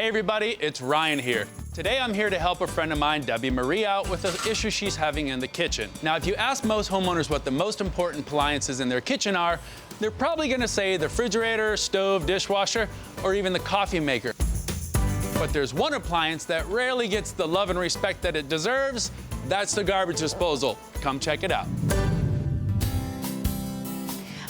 Hey everybody, it's Ryan here. Today I'm here to help a friend of mine, Debbie Marie, out with an issue she's having in the kitchen. Now, if you ask most homeowners what the most important appliances in their kitchen are, they're probably gonna say the refrigerator, stove, dishwasher, or even the coffee maker. But there's one appliance that rarely gets the love and respect that it deserves. That's the garbage disposal. Come check it out.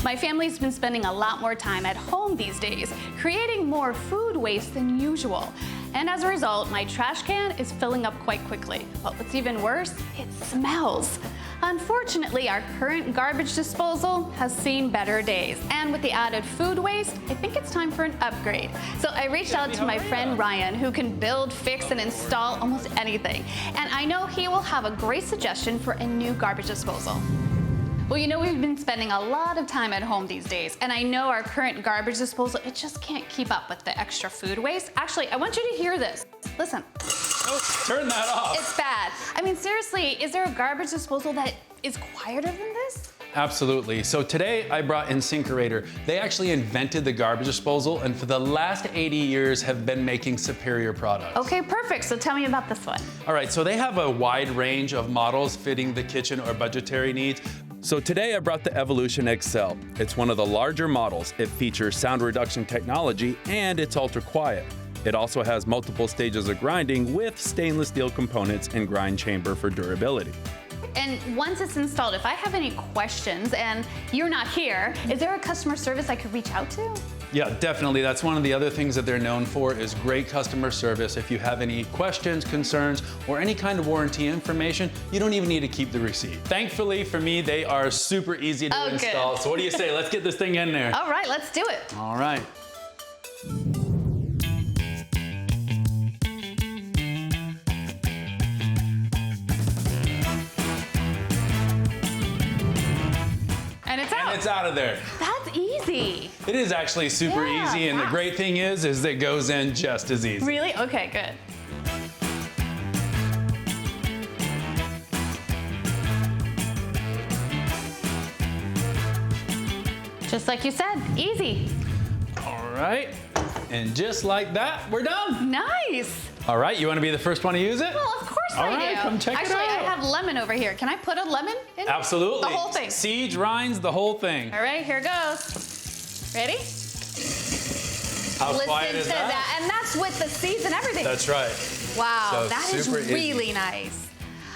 My family's been spending a lot more time at home these days, creating more food waste than usual. And as a result, my trash can is filling up quite quickly. But what's even worse, it smells. Unfortunately, our current garbage disposal has seen better days. And with the added food waste, I think it's time for an upgrade. So I reached out to my friend Ryan, who can build, fix, and install almost anything. And I know he will have a great suggestion for a new garbage disposal. Well, you know, we've been spending a lot of time at home these days, and I know our current garbage disposal, it just can't keep up with the extra food waste. Actually, I want you to hear this. Listen. Oh, turn that off. It's bad. I mean, seriously, is there a garbage disposal that is quieter than this? Absolutely. So today I brought InSinkErator. They actually invented the garbage disposal and for the last 80 years have been making superior products. Okay, perfect. So tell me about this one. All right, so they have a wide range of models fitting the kitchen or budgetary needs. So today I brought the Evolution XL. It's one of the larger models. It features sound reduction technology and it's ultra quiet. It also has multiple stages of grinding with stainless steel components and grind chamber for durability. And once it's installed, if I have any questions and you're not here, is there a customer service I could reach out to? Yeah, definitely. That's one of the other things that they're known for is great customer service. If you have any questions, concerns, or any kind of warranty information, you don't even need to keep the receipt. Thankfully for me, they are super easy to install. Good. So what do you say? Let's get this thing in there. All right, let's do it. All right. It's out of there. That's easy. It is actually super easy, and the great thing is it goes in just as easy. Really? Okay, good. Just like you said, easy. All right, and just like that, we're done. Nice. All right, you want to be the first one to use it? Well, of course I do. All right, come check it out. Actually, I have lemon over here. Can I put a lemon in? Absolutely. The whole thing. Seeds, rinds, the whole thing. All right, here goes. Ready? How quiet is that? And that's with the seeds and everything. That's right. Wow, So that is super really easy. nice.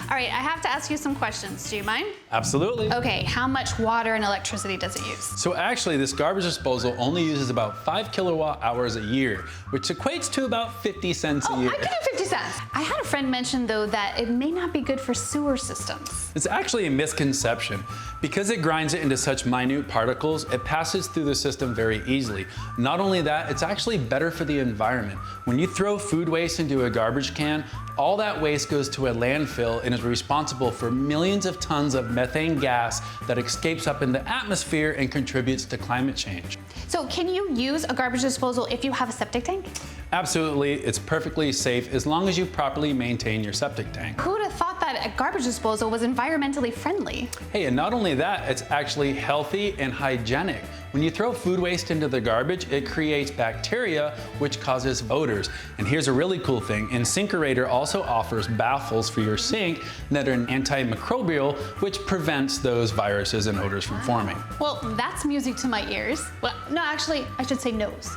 All right, I have to ask you some questions. Do you mind? Absolutely. Okay, how much water and electricity does it use? So actually, this garbage disposal only uses about 5 kilowatt hours a year, which equates to about 50 cents a year. I can do 50 cents. I had a friend mention, though, that it may not be good for sewer systems. It's actually a misconception. Because it grinds it into such minute particles, it passes through the system very easily. Not only that, it's actually better for the environment. When you throw food waste into a garbage can, all that waste goes to a landfill and is responsible for millions of tons of methane gas that escapes up in the atmosphere and contributes to climate change. So can you use a garbage disposal if you have a septic tank? Absolutely, it's perfectly safe as long as you properly maintain your septic tank. Who would have thought that a garbage disposal was environmentally friendly? Hey, and not only that, it's actually healthy and hygienic. When you throw food waste into the garbage, it creates bacteria, which causes odors. And here's a really cool thing. InSinkErator also offers baffles for your sink that are antimicrobial, which prevents those viruses and odors from forming. Well, that's music to my ears. Well, no, actually, I should say nose.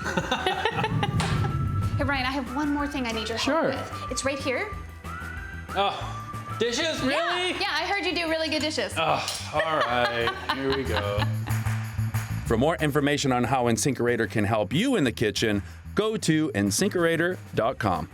Hey, Brian, I have one more thing I need your help with. It's right here. Oh, dishes, really? Yeah, I heard you do really good dishes. Oh, all right, here we go. For more information on how InSinkErator can help you in the kitchen, go to InSinkErator.com.